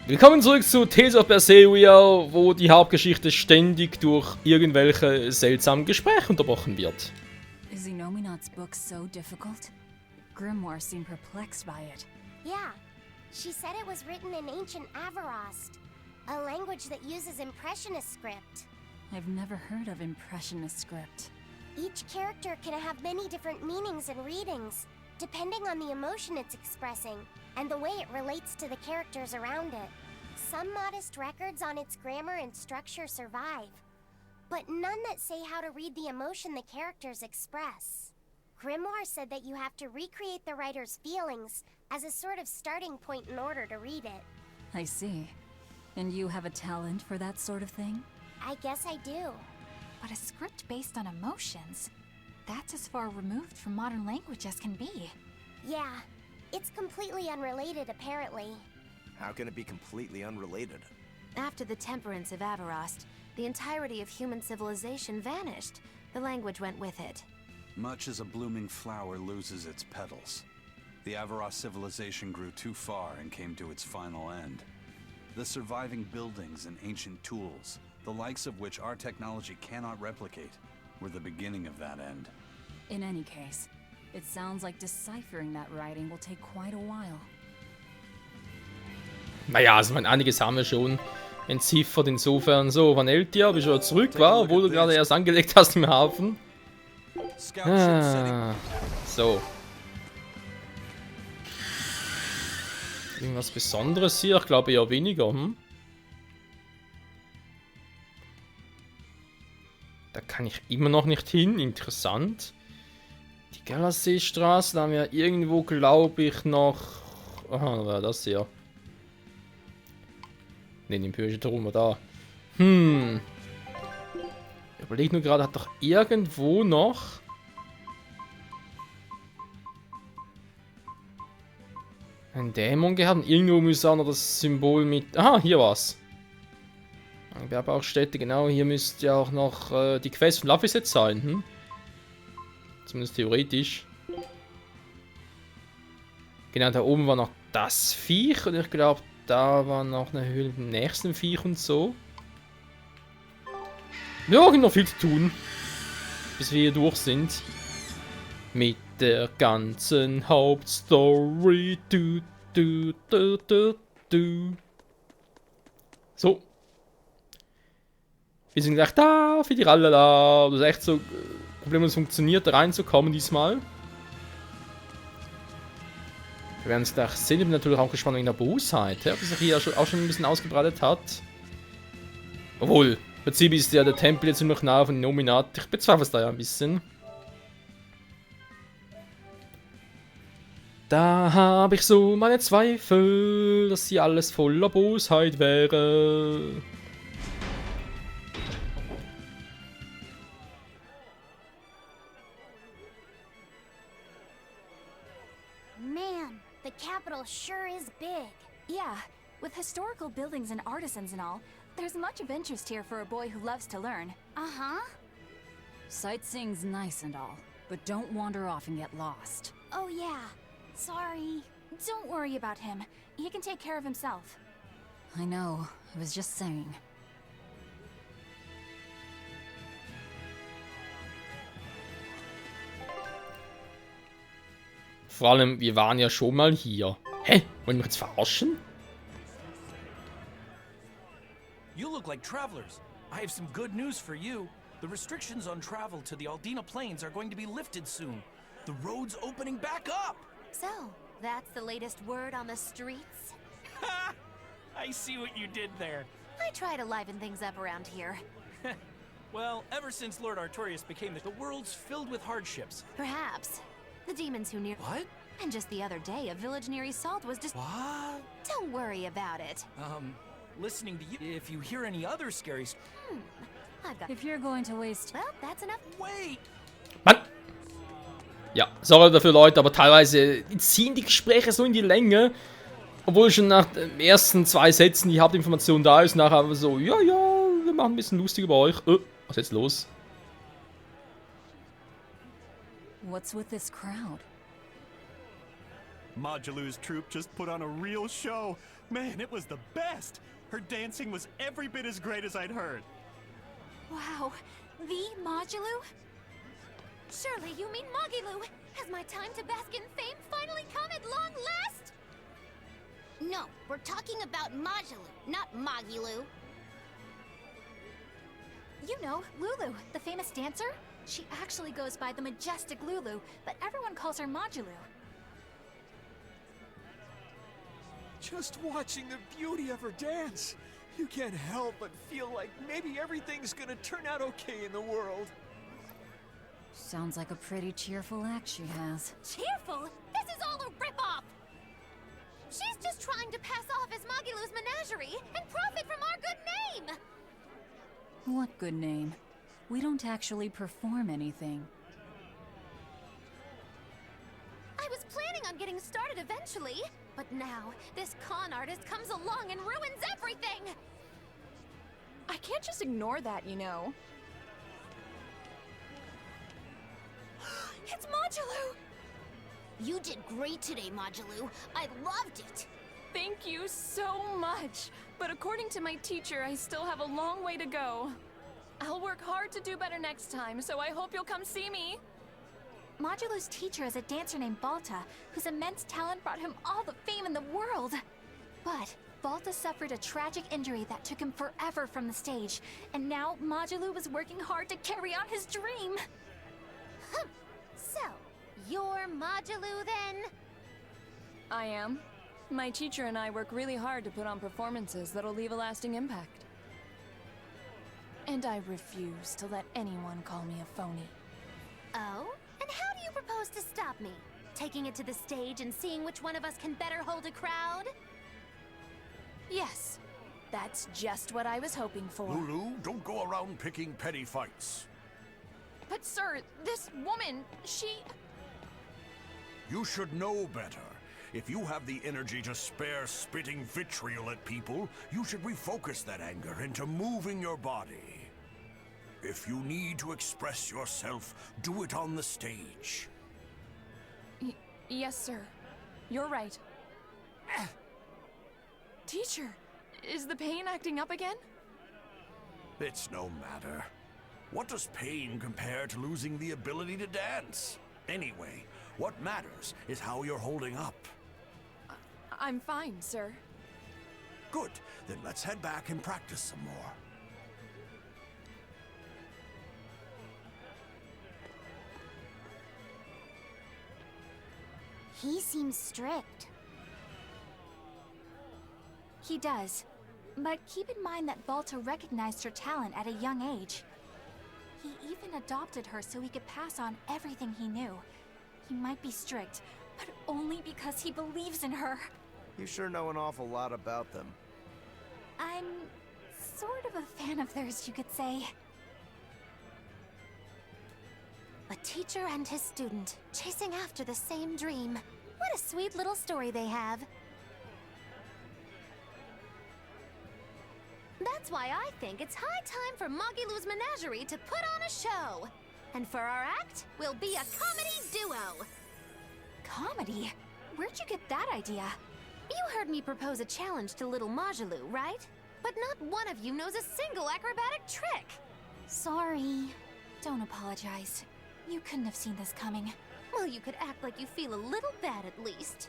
Willkommen zurück zu Tales of Berseria, wo die Hauptgeschichte ständig durch irgendwelche seltsamen Gespräche unterbrochen wird. Is Inominat's book so difficult? Grimoire seemed perplexed by it. Yeah, she said it was written in ancient Avarost, a language that uses Impressionist script. I've never heard of Impressionist script. Each character can have many different meanings and readings, depending on the emotion it's expressing, and the way it relates to the characters around it. Some modest records on its grammar and structure survive, but none that say how to read the emotion the characters express. Grimoire said that you have to recreate the writer's feelings as a sort of starting point in order to read it. I see. And you have a talent for that sort of thing? I guess I do. But a script based on emotions? That's as far removed from modern language as can be. Yeah, it's completely unrelated apparently. How can it be completely unrelated? After the temperance of Avarost, the entirety of human civilization vanished. The language went with it. Much as a blooming flower loses its petals, the Avarost civilization grew too far and came to its final end. The surviving buildings and ancient tools, the likes of which our technology cannot replicate, were the beginning of that end. In any case, it sounds like deciphering that writing will take quite a while. Naja, also einiges haben wir schon entziffert, insofern so. Wann Eltia, bis er zurück war, obwohl du gerade erst angelegt hast im Hafen. So. Irgendwas Besonderes hier? Ich glaube eher weniger, Da kann ich immer noch nicht hin. Interessant. Die Galaseestraße, da haben wir irgendwo, glaube ich, noch... Aha, war das hier. Ne, den Pürchen drum da. Ich überlege nur gerade, hat doch irgendwo noch... ein Dämon gehabt und irgendwo müsste auch noch das Symbol mit... Aha, hier war's. Bergbaustätte, genau, hier müsste ja auch noch die Quest von Laphicet sein, Zumindest theoretisch. Genau, da oben war noch das Viech und ich glaube, da war noch eine Höhle mit dem nächsten Viech und so. Wir haben noch viel zu tun, bis wir hier durch sind. Mit der ganzen Hauptstory. So. Wir sind gleich da, für die Rallala. Das ist echt so problemlos funktioniert, da reinzukommen diesmal. Wir werden es gleich sehen. Ich bin natürlich auch gespannt wegen der Bosheit, ob es sich hier auch schon ein bisschen ausgebreitet hat. Obwohl, im Prinzip ist ja der Tempel jetzt ziemlich nah von Nominat. Ich bezweifle es da ja ein bisschen. Da habe ich so meine Zweifel, dass hier alles voller Bosheit wäre. Man, the capital sure is big. Yeah, with historical buildings and artisans and all, there's much of interest here for a boy who loves to learn. Uh-huh. Sightseeing's nice and all, but don't wander off and get lost. Oh yeah, sorry. Don't worry about him. He can take care of himself. I know, I was just saying. Vor allem, wir waren ja schon mal hier. Hä? Wollen wir jetzt verarschen? You look like travelers. I have some good news for you. The restrictions on travel to the Aldina Plains are going to be lifted soon. The road's opening back up! So, that's the latest word on the streets? Ha! I see what you did there. I try to liven things up around here. Well, ever since Lord Artorias became the world's filled with hardships. Perhaps. The demons who near... What? And just the other day, a village near Salt was just... What? Don't worry about it. Listening to you, if you hear any other scary... I've got... If you're going to waste... Well, that's enough. Wait! Mann! Ja, sorry dafür, Leute, aber teilweise ziehen die Gespräche so in die Länge. Obwohl schon nach den ersten 2 Sätzen die Hauptinformation da ist. Nachher aber so, ja, wir machen ein bisschen lustig über euch. Was ist jetzt los? What's with this crowd? Modulu's troupe just put on a real show. Man, it was the best! Her dancing was every bit as great as I'd heard. Wow, the Modulu? Surely you mean Magilu! Has my time to bask in fame finally come at long last? No, we're talking about Majilu, not Magilu. You know, Lulu, the famous dancer? She actually goes by the majestic Lulu, but everyone calls her Modulu. Just watching the beauty of her dance, you can't help but feel like maybe everything's gonna turn out okay in the world. Sounds like a pretty cheerful act she has. Cheerful? This is all a ripoff! She's just trying to pass off as Magilu's menagerie and profit from our good name! What good name? We don't actually perform anything. I was planning on getting started eventually, but now this con artist comes along and ruins everything! I can't just ignore that, you know. It's Modulu! You did great today, Majilu. I loved it. Thank you so much. But according to my teacher, I still have a long way to go. I'll work hard to do better next time, so I hope you'll come see me. Modulu's teacher is a dancer named Balta, whose immense talent brought him all the fame in the world. But Balta suffered a tragic injury that took him forever from the stage, and now Modulu was working hard to carry on his dream. So, you're Modulu then? I am. My teacher and I work really hard to put on performances that'll leave a lasting impact. And I refuse to let anyone call me a phony. Oh? And how do you propose to stop me? Taking it to the stage and seeing which one of us can better hold a crowd? Yes, that's just what I was hoping for. Lulu, don't go around picking petty fights. But sir, this woman, she... You should know better. If you have the energy to spare spitting vitriol at people, you should refocus that anger into moving your body. If you need to express yourself, do it on the stage. Yes, sir. You're right. Teacher, is the pain acting up again? It's no matter. What does pain compare to losing the ability to dance? Anyway, what matters is how you're holding up. I'm fine, sir. Good. Then let's head back and practice some more. He seems strict. He does. But keep in mind that Balta recognized her talent at a young age. He even adopted her so he could pass on everything he knew. He might be strict, but only because he believes in her. You sure know an awful lot about them. I'm sort of a fan of theirs, you could say. A teacher and his student, chasing after the same dream. What a sweet little story they have. That's why I think it's high time for Magilu's Menagerie to put on a show. And for our act, we'll be a comedy duo. Comedy? Where'd you get that idea? You heard me propose a challenge to little Magilu, right? But not one of you knows a single acrobatic trick. Sorry. Don't apologize. You couldn't have seen this coming. Well, you could act like you feel a little bad at least.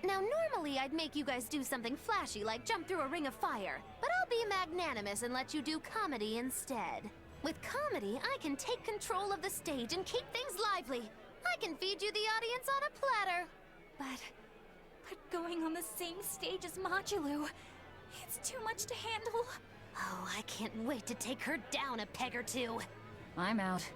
Now, normally I'd make you guys do something flashy like jump through a ring of fire, but I'll be magnanimous and let you do comedy instead. With comedy, I can take control of the stage and keep things lively. I can feed you the audience on a platter. But going on the same stage as Modulu, it's too much to handle. Oh, I can't wait to take her down a peg or two. I'm out.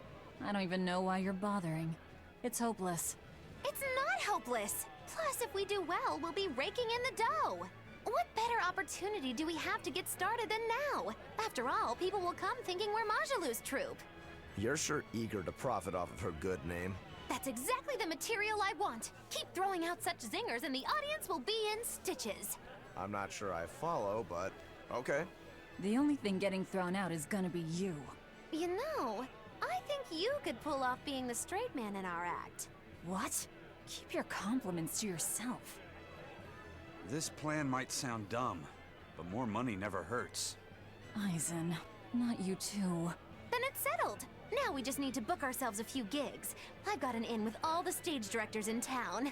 I don't even know why you're bothering. It's hopeless. It's not hopeless. Plus, if we do well, we'll be raking in the dough. What better opportunity do we have to get started than now? After all, people will come thinking we're Majilu's troupe. You're sure eager to profit off of her good name. That's exactly the material I want. Keep throwing out such zingers and the audience will be in stitches. I'm not sure I follow, but okay. The only thing getting thrown out is gonna be you. You know, I think you could pull off being the straight man in our act. What? Keep your compliments to yourself. This plan might sound dumb, but more money never hurts. Eisen, not you too. Then it's settled. Now we just need to book ourselves a few gigs. I've got an in with all the stage directors in town.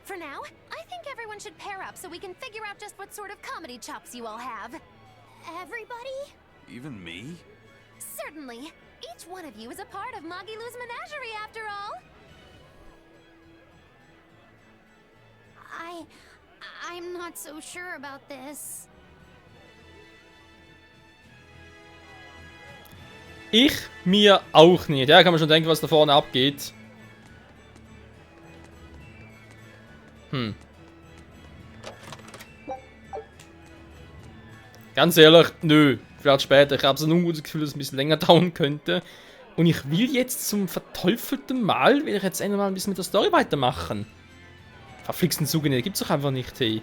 For now, I think everyone should pair up so we can figure out just what sort of comedy chops you all have. Everybody? Even me? Certainly. Each one of you is a part of Magilu's menagerie, after all. I'm not so sure about this. Ich mir auch nicht. Ja, kann man schon denken, was da vorne abgeht. Ganz ehrlich, nö. Vielleicht später. Ich habe so ein ungutes Gefühl, dass es ein bisschen länger dauern könnte. Und ich will jetzt zum verteufelten Mal, will ich jetzt endlich mal ein bisschen mit der Story weitermachen. Verflixten Zugänge, gibt's doch einfach nicht, hey.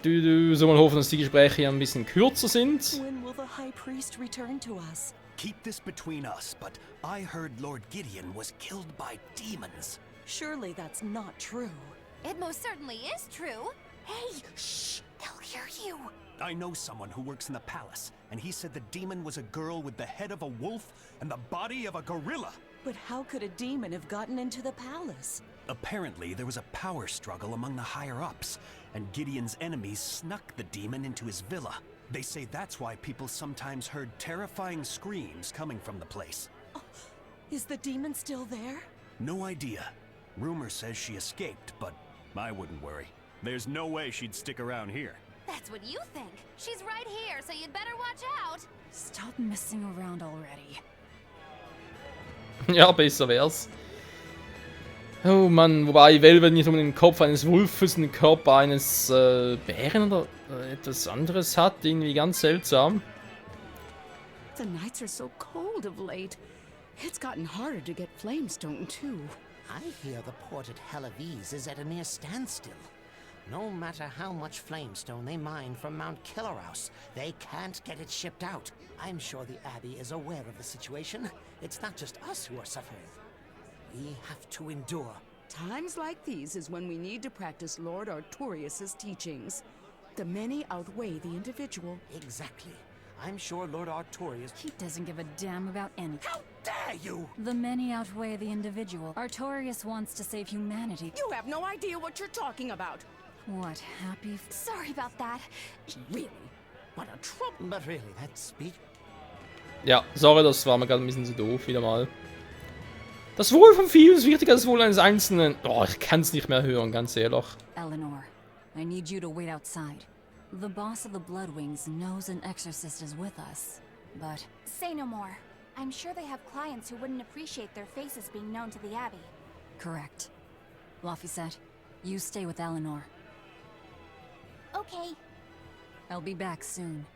So mal hoffen, dass die Gespräche hier ein bisschen kürzer sind. When will the High Priest return to us? Keep this between us, but I heard Lord Gideon was killed by demons. Surely that's not true. It most certainly is true. Hey, shh! They'll hear you. I know someone who works in the palace, and he said the demon was a girl with the head of a wolf and the body of a gorilla. But how could a demon have gotten into the palace? Apparently, there was a power struggle among the higher-ups, and Gideon's enemies snuck the demon into his villa. They say that's why people sometimes heard terrifying screams coming from the place. Oh, is the demon still there? No idea. Rumor says she escaped, but I wouldn't worry. There's no way she'd stick around here. That's what you think. She's right here, so you'd better watch out. Stop messing around already. Ja, besser wär's. Oh Mann, wobei Velvet nicht unbedingt den Kopf eines Wolfes und den Körper eines Bären oder etwas anderes hat. Irgendwie ganz seltsam. The nights are so cold of late. It's gotten harder to get flamestone too. I hear the port at Helavis is at a near standstill. No matter how much flamestone they mine from Mount Killerhouse, they can't get it shipped out. I'm sure the Abbey is aware of the situation. It's not just us who are suffering. We have to endure. Times like these is when we need to practice Lord Artorius' teachings. The many outweigh the individual. Exactly. I'm sure Lord Artorius... He doesn't give a damn about anything. How dare you! The many outweigh the individual. Artorius wants to save humanity. You have no idea what you're talking about. What, happy? Sorry about that. Really? What a trouble. But really, that speech... Ja, sorry, das war mir gerade ein bisschen zu doof, wieder mal. Das Wohl von vielen ist wichtiger als das Wohl eines Einzelnen. Oh, ich kann's nicht mehr hören, ganz ehrlich. Eleanor, I need you to wait outside. The boss of the Bloodwings knows an exorcist is with us, but... Say no more. I'm sure they have clients who wouldn't appreciate their faces being known to the Abbey. Correct. Laphicet, you stay with Eleanor. Okay. I'll be back soon.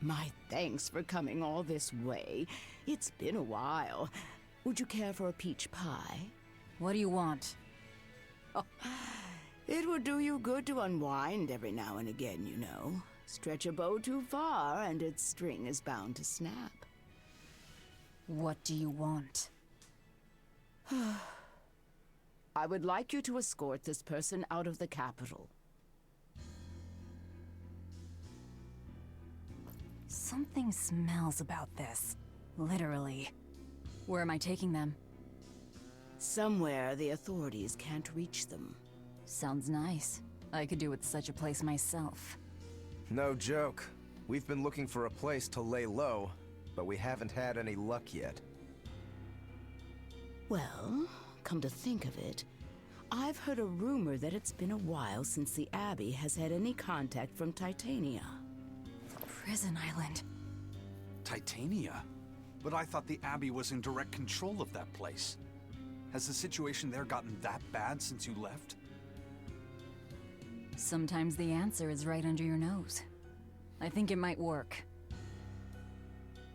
My thanks for coming all this way. It's been a while. Would you care for a peach pie? What do you want? Oh, it would do you good to unwind every now and again, you know. Stretch a bow too far and its string is bound to snap. What do you want? I would like you to escort this person out of the capital. Something smells about this. Literally. Where am I taking them? Somewhere the authorities can't reach them. Sounds nice. I could do with such a place myself. No joke. We've been looking for a place to lay low, but we haven't had any luck yet. Well, come to think of it, I've heard a rumor that it's been a while since the Abbey has had any contact from Titania. Prison Island. Titania? But I thought the Abbey was in direct control of that place. Has the situation there gotten that bad since you left? Sometimes the answer is right under your nose. I think it might work.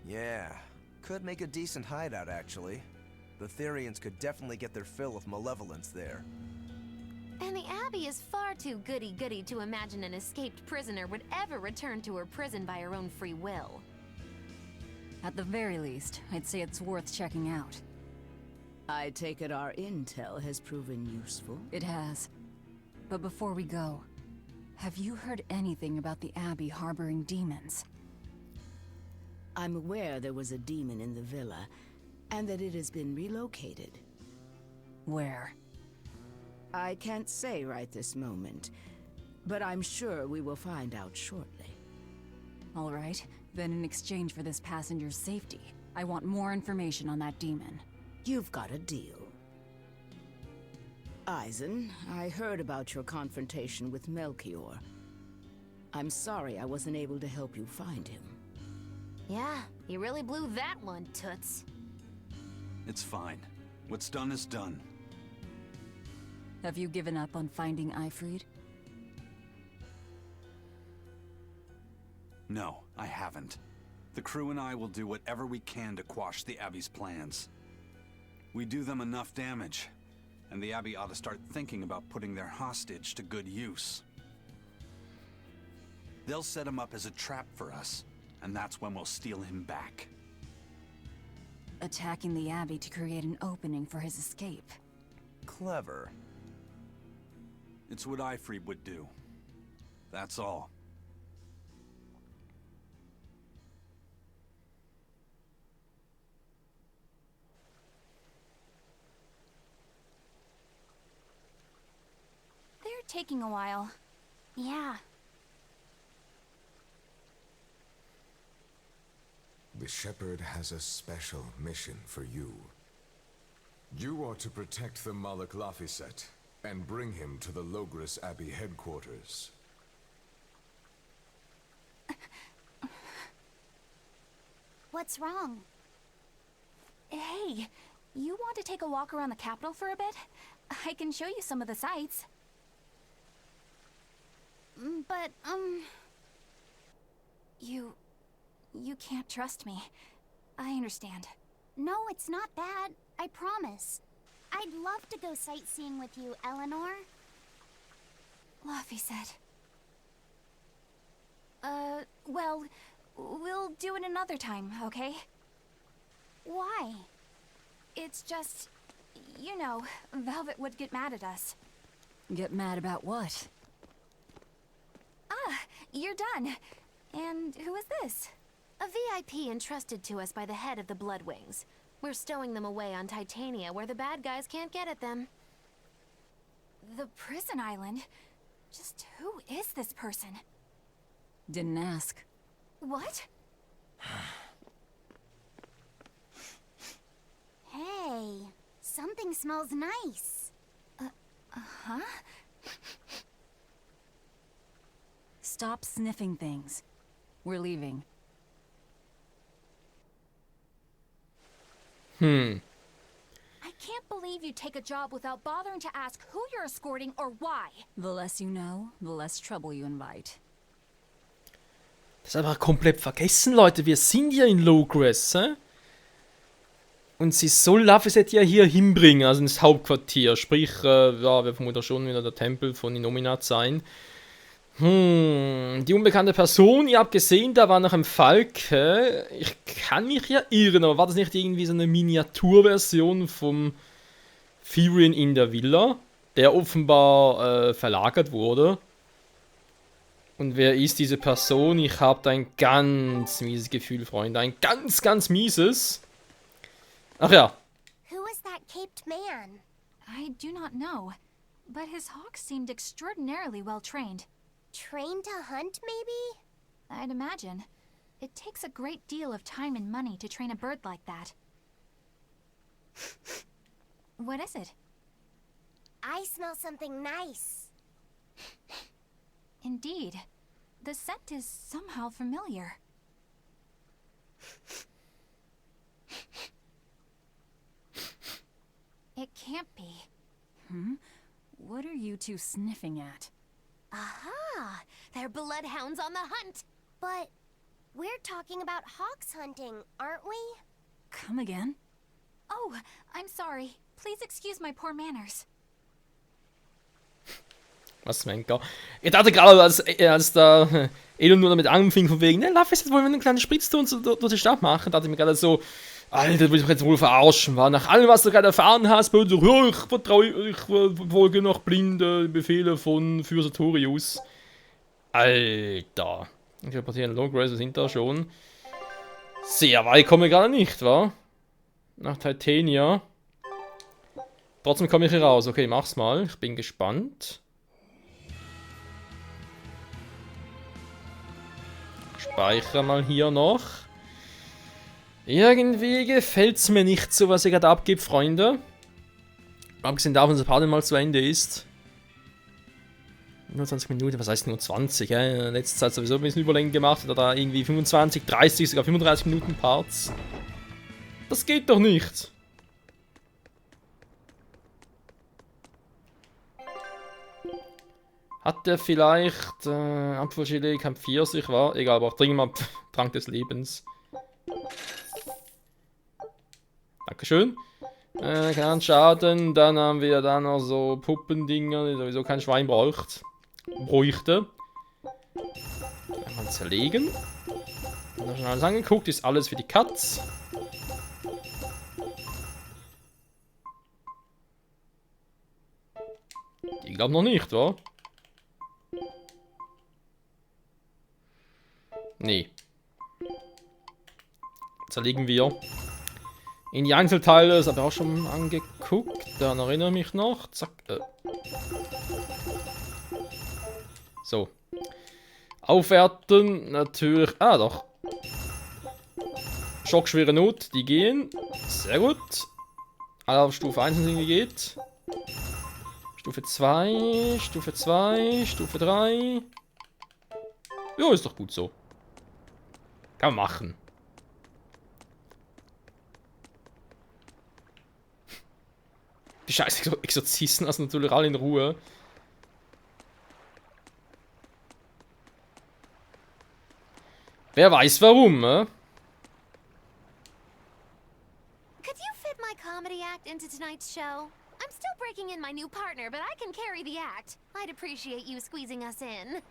Yeah, could make a decent hideout actually. The Therians could definitely get their fill of malevolence there. And the Abbey is far too goody-goody to imagine an escaped prisoner would ever return to her prison by her own free will. At the very least, I'd say it's worth checking out. I take it our intel has proven useful? It has. But before we go, have you heard anything about the Abbey harboring demons? I'm aware there was a demon in the villa, and that it has been relocated. Where? I can't say right this moment, but I'm sure we will find out shortly. All right, then in exchange for this passenger's safety, I want more information on that demon. You've got a deal. Eisen, I heard about your confrontation with Melchior. I'm sorry I wasn't able to help you find him. Yeah, you really blew that one, Toots. It's fine. What's done is done. Have you given up on finding Eifried? No, I haven't. The crew and I will do whatever we can to quash the Abbey's plans. We do them enough damage, and the Abbey ought to start thinking about putting their hostage to good use. They'll set him up as a trap for us, and that's when we'll steal him back. Attacking the Abbey to create an opening for his escape. Clever. It's what Eifried would do. That's all. They're taking a while. Yeah. The Shepherd has a special mission for you. You are to protect the Malak Laphicet and bring him to the Logres Abbey headquarters. What's wrong? Hey, you want to take a walk around the capital for a bit? I can show you some of the sights. But, You can't trust me. I understand. No, it's not that. I promise. I'd love to go sightseeing with you, Eleanor. Laphicet. Well, we'll do it another time, okay? Why? It's just, you know, Velvet would get mad at us. Get mad about what? Ah, you're done. And who is this? A VIP entrusted to us by the head of the Bloodwings. We're stowing them away on Titania where the bad guys can't get at them. The prison island? Just who is this person? Didn't ask. What? Hey, something smells nice. Huh? Stop sniffing things. We're leaving. I can't believe you take a job without bothering to ask who you're escorting or why. The less you know, the less trouble you invite. Das ist einfach komplett vergessen, Leute. Wir sind ja in Logres, Und sie soll Laphicet ja hier hinbringen, also ins Hauptquartier. Sprich, ja, wir vermuten schon wieder der Tempel von Innominat sein. Die unbekannte Person, ihr habt gesehen, da war noch ein Falke. Ich kann mich ja irren, aber war das nicht irgendwie so eine Miniaturversion vom Furion in der Villa, der offenbar verlagert wurde? Und wer ist diese Person? Ich habe da ein ganz mieses Gefühl, Freunde. Ein ganz, ganz mieses. Ach ja. Who is that caped man? I do not know, but his hawk seemed extraordinarily well trained. Trained to hunt, maybe? I'd imagine. It takes a great deal of time and money to train a bird like that. What is it? I smell something nice. Indeed. The scent is somehow familiar. It can't be. What are you two sniffing at? Aha! They're bloodhounds on the hunt! But we're talking about hawks hunting, aren't we? Come again? Oh, I'm sorry. Please excuse my poor manners. Was Menka. Ich dachte gerade, als der Elon nur damit anfing, von wegen, ne, lass jetzt wollen wir einen kleinen Spritztour durch die Stadt machen, dachte ich mir gerade so, Alter, will ich jetzt wohl verarschen, war nach allem, was du gerade erfahren hast, so, ja, ich folge noch blinde Befehle von Fürst Sartorius. Alter. Ich glaube, hier ein Longgrace sind da schon. Sehr weit komme ich gerade nicht, wa? Nach Titania. Trotzdem komme ich hier raus. Okay, mach's mal. Ich bin gespannt. Speichere mal hier noch. Irgendwie gefällt es mir nicht so, was ihr gerade abgibt, Freunde. Abgesehen davon, dass das Part mal zu Ende ist. Nur 20 Minuten, was heißt nur 20? Ja? Letzte Zeit sowieso ein bisschen Überlänge gemacht. Oder da irgendwie 25, 30, sogar 35 Minuten Parts. Das geht doch nicht. Hat der vielleicht Apfelgelee, kein Pfirsich, war? Egal, aber auch dringend mal Trank des Lebens. Dankeschön. Kein Schaden. Dann haben wir da noch so Puppendinger, die sowieso kein Schwein bräuchte. Einmal zerlegen. Haben wir schon alles angeguckt, ist alles für die Katz. Die glauben noch nicht, wa? Nee. Zerlegen wir. In die Einzelteile, das habe ich auch schon angeguckt. Dann erinnere ich mich noch. Zack. So. Aufwerten, natürlich. Ah, doch. Schockschwere Not, die gehen. Sehr gut. Alle auf Stufe 1 sind geht. Stufe 2, Stufe 2, Stufe 3. Ja, ist doch gut so. Kann man machen. Die scheiß Exorzisten lassen natürlich alle in Ruhe. Wer weiß warum, ne? Could you fit my comedy act into tonight's show? I'm still breaking in my new partner, but I can carry the act. I'd appreciate you squeezing us in.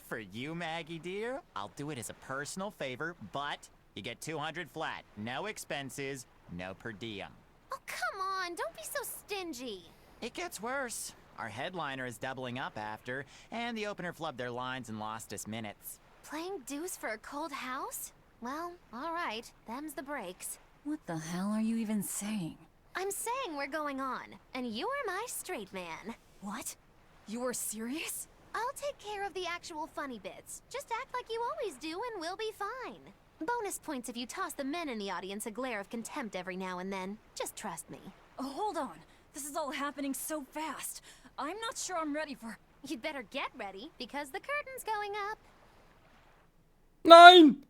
For you, Maggie dear, I'll do it as a personal favor, but you get 200 flat. No expenses, no per diem. Oh, come on, don't be so stingy. It gets worse. Our headliner is doubling up after, and the opener flubbed their lines and lost us minutes. Playing deuce for a cold house? Well, alright, them's the breaks. What the hell are you even saying? I'm saying we're going on, and you are my straight man. What? You are serious? I'll take care of the actual funny bits. Just act like you always do and we'll be fine. Bonus points if you toss the men in the audience a glare of contempt every now and then. Just trust me. Oh, hold on. This is all happening so fast. I'm not sure I'm ready for... You'd better get ready, because the curtain's going up. Nein!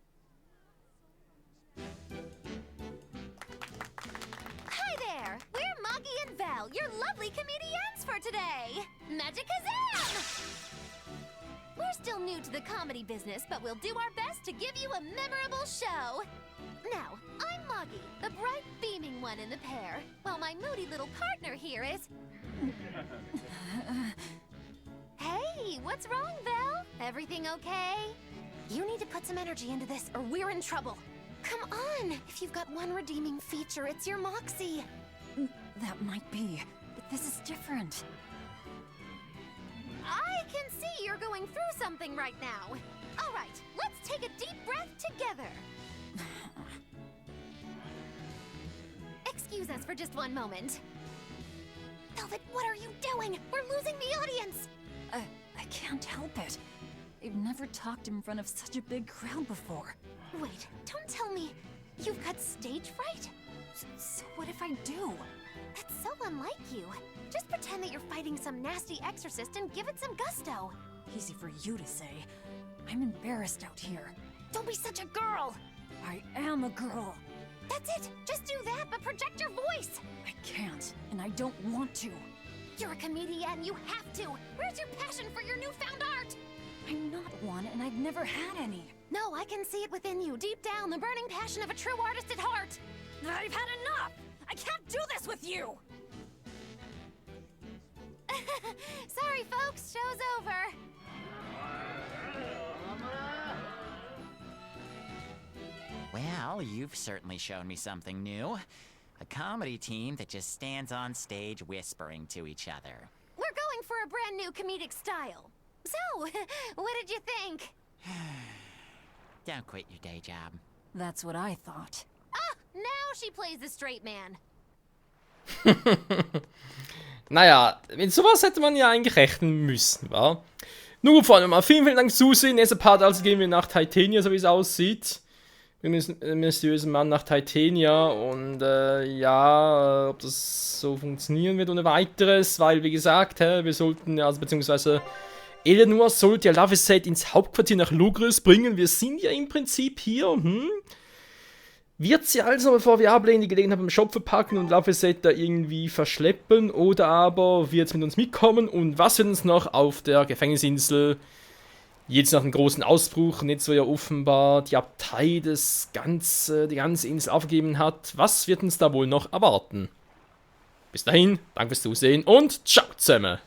Hi there! We're Magi and Val, your lovely comedians for today! MikelTheSayan! We're still new to the comedy business, but we'll do our best to give you a memorable show. Now, I'm Magi, the bright, beaming one in the pair, while my moody little partner here is... Hey, what's wrong, Val? Everything okay? You need to put some energy into this, or we're in trouble. Come on! If you've got one redeeming feature, it's your moxie. That might be, but this is different. I can see you're going through something right now. All right, let's take a deep breath together. Excuse us for just one moment. Velvet, what are you doing? We're losing the audience. I can't help it. I've never talked in front of such a big crowd before. Wait, don't tell me you've got stage fright? So what if I do? That's so unlike you. Just pretend that you're fighting some nasty exorcist and give it some gusto. Easy for you to say. I'm embarrassed out here. Don't be such a girl! I am a girl. That's it! Just do that, but project your voice! I can't, and I don't want to. You're a comedian, you have to! Where's your passion for your newfound art? I'm not one, and I've never had any. No, I can see it within you, deep down, the burning passion of a true artist at heart! I've had enough! I can't do this with you! Sorry, folks, show's over. Well, you've certainly shown me something new. A comedy team that just stands on stage whispering to each other. We're going for a brand new comedic style. So, what did you think? Don't quit your day job. That's what I thought. Ah, now she plays the straight man. Naja, mit sowas hätte man ja eigentlich rechnen müssen, wa? Nun gut, Freunde, mal vielen Dank fürs Zusehen. Nächster Part, also gehen wir nach Titania, so wie es aussieht. Wir müssen mysteriösen Mann nach Titania und ja, ob das so funktionieren wird ohne weiteres, weil wie gesagt, wir sollten, also beziehungsweise Eleanor sollte ja Laphicet ins Hauptquartier nach Lugris bringen. Wir sind ja im Prinzip hier, Wird sie also, bevor wir ablehnen, die Gelegenheit beim Shop verpacken und Laphicet da irgendwie verschleppen oder aber wird sie mit uns mitkommen und was wird uns noch auf der Gefängnisinsel jetzt nach einem großen Ausbruch und jetzt, wo ja offenbar die Abtei die ganze Insel aufgegeben hat, was wird uns da wohl noch erwarten? Bis dahin, danke fürs Zusehen und ciao zusammen!